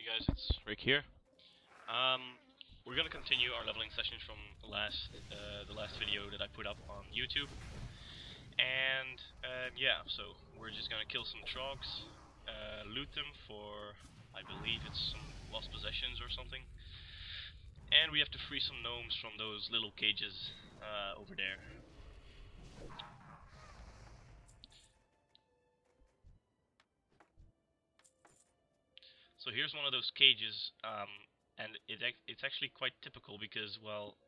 guys, it's Rick here. We're gonna continue our leveling sessions from the last video that I put up on YouTube. And yeah, so we're just gonna kill some trogs, loot them for, I believe it's some lost possessions or something. And we have to free some gnomes from those little cages over there. So here's one of those cages, and it's actually quite typical because, well,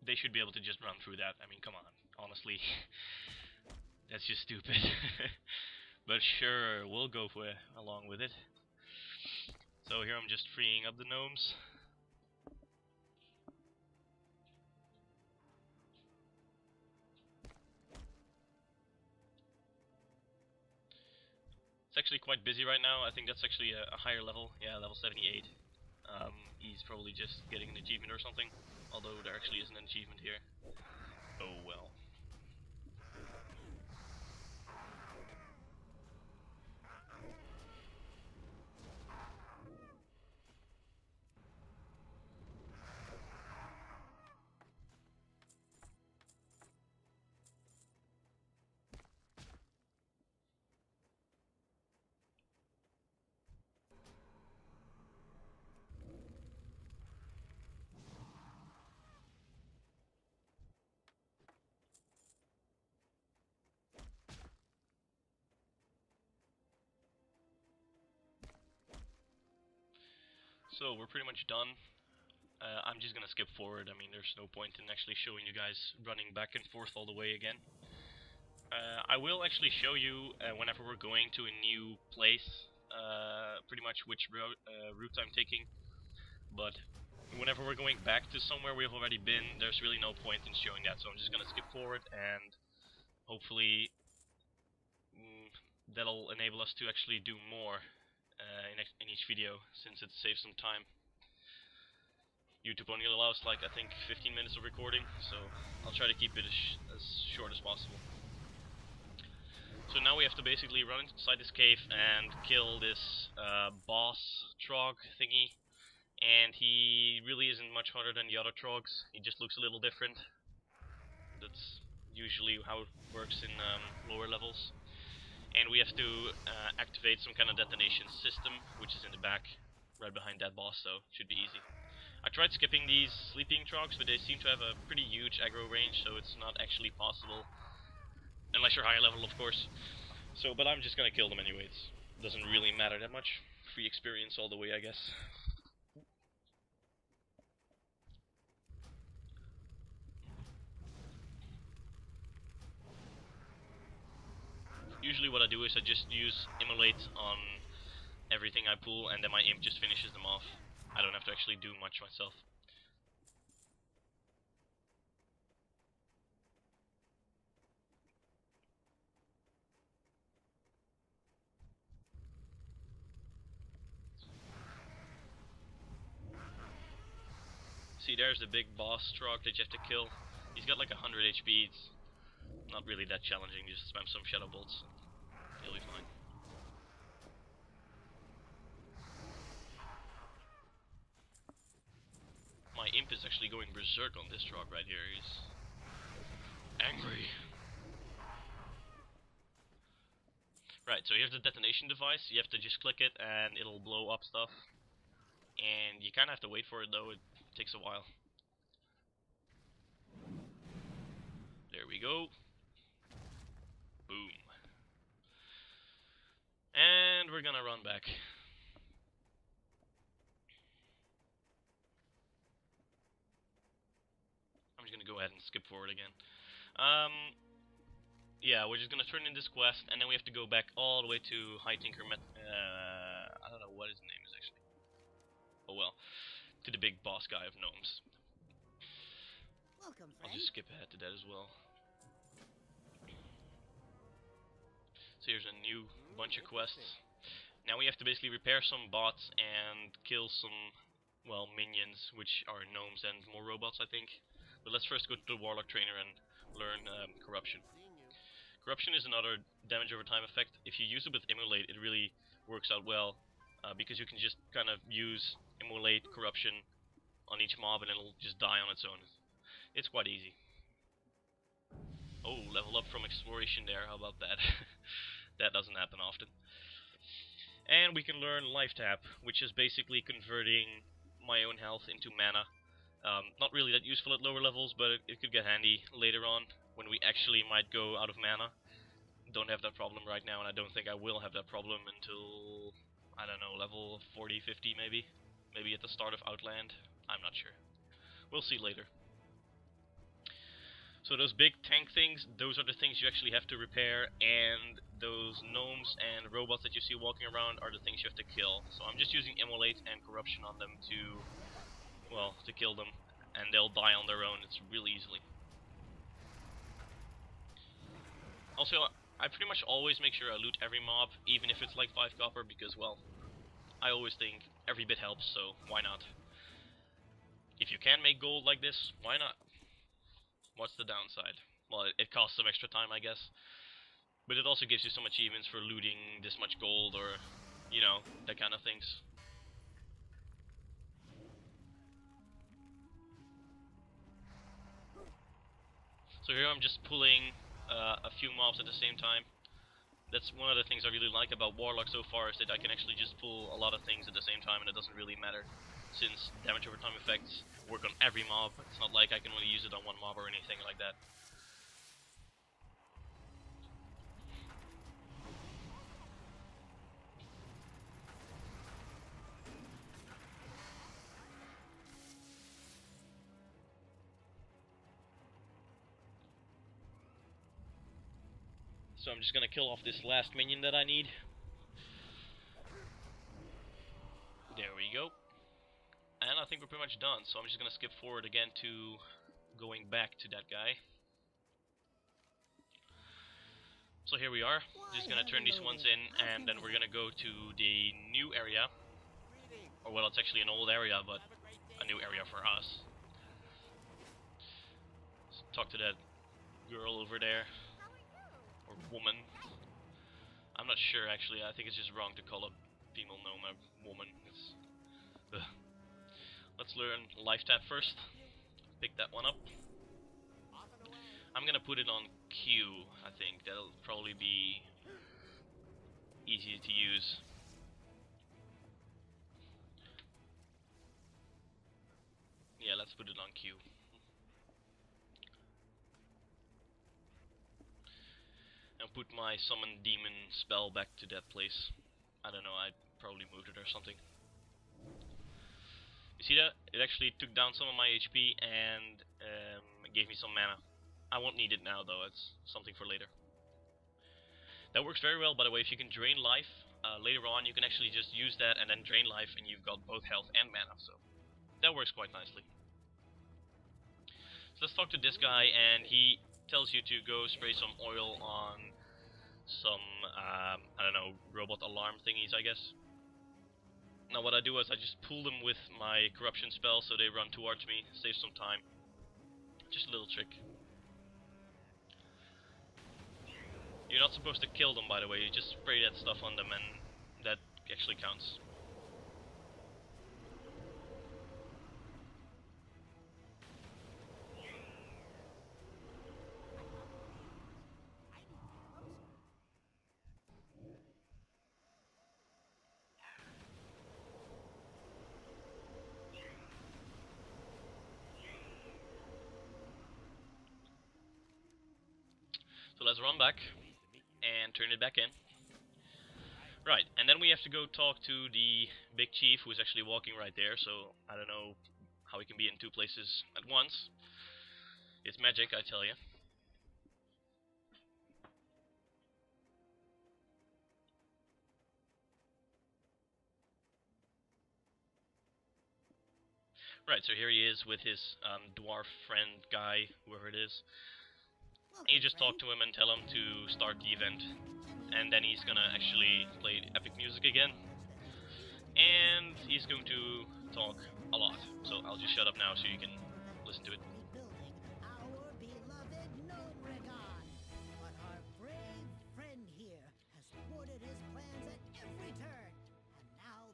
they should be able to just run through that. I mean, come on, honestly, that's just stupid. But sure, we'll go along with it. So here I'm just freeing up the gnomes. It's actually quite busy right now. I think that's actually a higher level. Yeah, level 78. He's probably just getting an achievement or something. Although there actually isn't an achievement here. Oh well. So we're pretty much done. I'm just gonna skip forward. I mean, there's no point in actually showing you guys running back and forth all the way again. I will actually show you whenever we're going to a new place, pretty much which route I'm taking. But whenever we're going back to somewhere we've already been, there's really no point in showing that. So I'm just gonna skip forward, and hopefully that'll enable us to actually do more in each video, since it saves some time. YouTube only allows, like, I think 15 minutes of recording, so I'll try to keep it as short as possible. So now we have to basically run inside this cave and kill this boss trog thingy, and he really isn't much harder than the other trogs. He just looks a little different. That's usually how it works in lower levels. And we have to activate some kind of detonation system, which is in the back, right behind that boss, so it should be easy. I tried skipping these sleeping trogs, but they seem to have a pretty huge aggro range, so it's not actually possible. Unless you're higher level, of course. So, but I'm just gonna kill them anyway. It doesn't really matter that much. Free experience all the way, I guess. Usually what I do is I just use immolate on everything I pull, and then my imp just finishes them off. I don't have to actually do much myself. See, there's the big boss trog that you have to kill. He's got like 100 HP. It's not really that challenging. You just spam some shadow bolts. You'll be fine. My imp is actually going berserk on this trog right here. He's angry. Right, so here's the detonation device. You have to just click it and it'll blow up stuff. And you kind of have to wait for it though. It takes a while. There we go. Boom. And we're gonna run back. I'm just gonna go ahead and skip forward again. Yeah, we're just gonna turn in this quest, and then we have to go back all the way to High Tinker I don't know what his name is actually. Oh well. To the big boss guy of gnomes. Welcome, friend. I'll just skip ahead to that as well. So here's a new bunch of quests. Now we have to basically repair some bots and kill some, well, minions, which are gnomes and more robots, I think. But let's first go to the Warlock trainer and learn Corruption. Corruption is another damage over time effect. If you use it with Immolate, it really works out well. because you can just kind of use immolate corruption on each mob and it'll just die on its own. It's quite easy. Oh, level up from exploration there, how about that? That doesn't happen often. And we can learn Life Tap, which is basically converting my own health into mana. Not really that useful at lower levels, but it could get handy later on, when we actually might go out of mana. Don't have that problem right now, and I don't think I will have that problem until, I don't know, level 40, 50 maybe? Maybe at the start of Outland? I'm not sure. We'll see later. So those big tank things, those are the things you actually have to repair, and those gnomes and robots that you see walking around are the things you have to kill. So I'm just using immolate and corruption on them to, well, to kill them, and they'll die on their own. It's really easily. Also, I pretty much always make sure I loot every mob, even if it's like 5 copper, because, well, I always think every bit helps, so why not? If you can make gold like this, why not? What's the downside? Well, it costs some extra time, I guess. But it also gives you some achievements for looting this much gold, or, you know, that kind of things. So here I'm just pulling a few mobs at the same time. That's one of the things I really like about Warlock so far, is that I can actually just pull a lot of things at the same time and it doesn't really matter. Since damage over time effects work on every mob, it's not like I can only use it on one mob or anything like that. So I'm just gonna kill off this last minion that I need. There we go. And I think we're pretty much done, so I'm just gonna skip forward again to going back to that guy. So here we are, just gonna turn these ones in, and then we're gonna go to the new area. Or well, it's actually an old area, but a new area for us. Let's talk to that girl over there. Or woman. I'm not sure actually, I think it's just wrong to call a female gnome a woman. Let's learn Life Tap first. Pick that one up. I'm gonna put it on Q, I think. That'll probably be easy to use. Yeah, let's put it on Q. And put my summon demon spell back to that place. I don't know, I probably moved it or something. You see that? It actually took down some of my HP and gave me some mana. I won't need it now though, it's something for later. That works very well, by the way. If you can drain life, later on you can actually just use that and then drain life and you've got both health and mana, so that works quite nicely. So let's talk to this guy, and he tells you to go spray some oil on some, I don't know, robot alarm thingies, I guess. Now what I do is I just pull them with my corruption spell so they run towards me, save some time. Just a little trick. You're not supposed to kill them, by the way, you just spray that stuff on them and that actually counts. So let's run back and turn it back in. Right, and then we have to go talk to the big chief who is actually walking right there, so I don't know how he can be in two places at once. It's magic, I tell you. Right, so here he is with his dwarf friend guy, whoever it is. And you just talk to him and tell him to start the event. And then he's gonna actually play epic music again. And he's going to talk a lot. So I'll just shut up now so you can listen to it. Our beloved Gnome Warlock. But our brave friend here has thwarted his plans at every turn. And now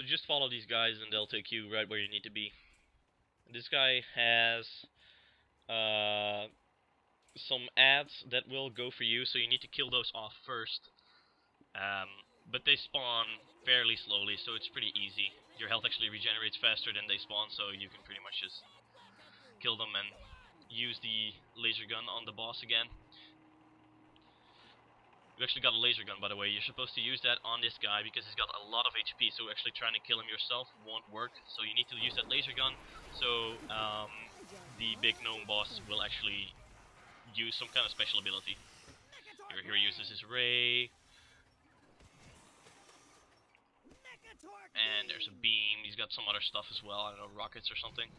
So just follow these guys and they'll take you right where you need to be. This guy has some ads that will go for you, so you need to kill those off first. But they spawn fairly slowly, so it's pretty easy. Your health actually regenerates faster than they spawn, so you can pretty much just kill them and use the laser gun on the boss again. You actually got a laser gun, by the way. You're supposed to use that on this guy because he's got a lot of HP, so actually trying to kill him yourself won't work. So you need to use that laser gun, so the big gnome boss will actually use some kind of special ability. Here he uses his ray. And there's a beam. He's got some other stuff as well. I don't know, rockets or something.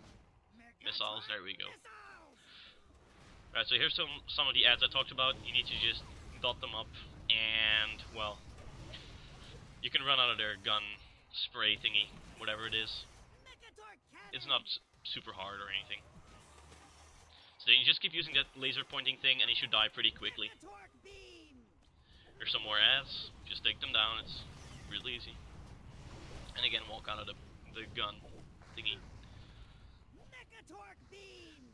Missiles, there we go. Right, so here's some of the ads I talked about. You need to just dot them up, and, well, you can run out of their gun spray thingy, whatever it is. It's not super hard or anything. So then you just keep using that laser pointing thing, and he should die pretty quickly. There's some more ads. Just take them down. It's really easy. And again, walk out of the gun thingy.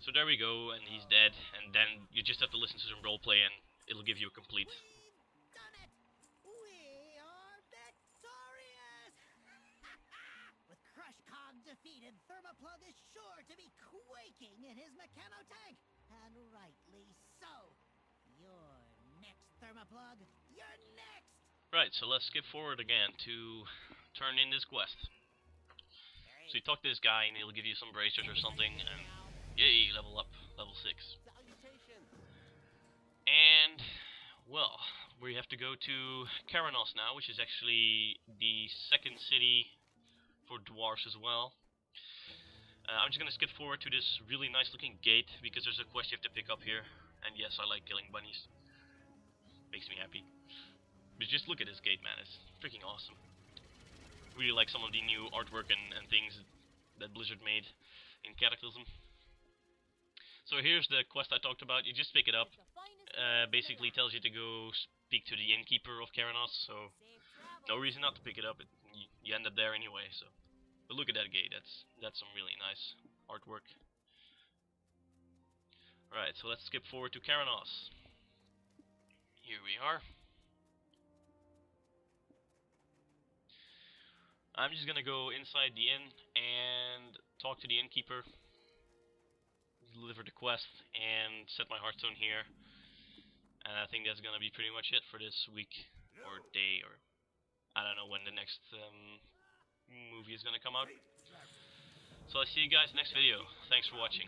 So there we go, and he's dead. And then you just have to listen to some roleplay, and it'll give you a complete. Done it! We are victorious! With Crush Cog defeated, Thermoplug is sure to be quaking in his mechanotank. And rightly so. You're next, Thermoplug. You're next! Right, so let's skip forward again to turn in this quest. So you talk to this guy and he'll give you some bracers or something, and yay, level up, level 6. And, well, we have to go to Karanos now, which is actually the second city for dwarves as well. I'm just gonna skip forward to this really nice looking gate, because there's a quest you have to pick up here. And yes, I like killing bunnies. Makes me happy. But just look at this gate, man, it's freaking awesome. Really like some of the new artwork and things that Blizzard made in Cataclysm. So here's the quest I talked about. You just pick it up. Basically tells you to go speak to the innkeeper of Karanos, so no reason not to pick it up. You end up there anyway. So, but look at that gate. That's some really nice artwork. Right, so let's skip forward to Karanos. Here we are. I'm just gonna go inside the inn and talk to the innkeeper, deliver the quest, and set my hearthstone here. And I think that's gonna be pretty much it for this week, or day, or I don't know when the next movie is gonna come out. So I'll see you guys next video. Thanks for watching.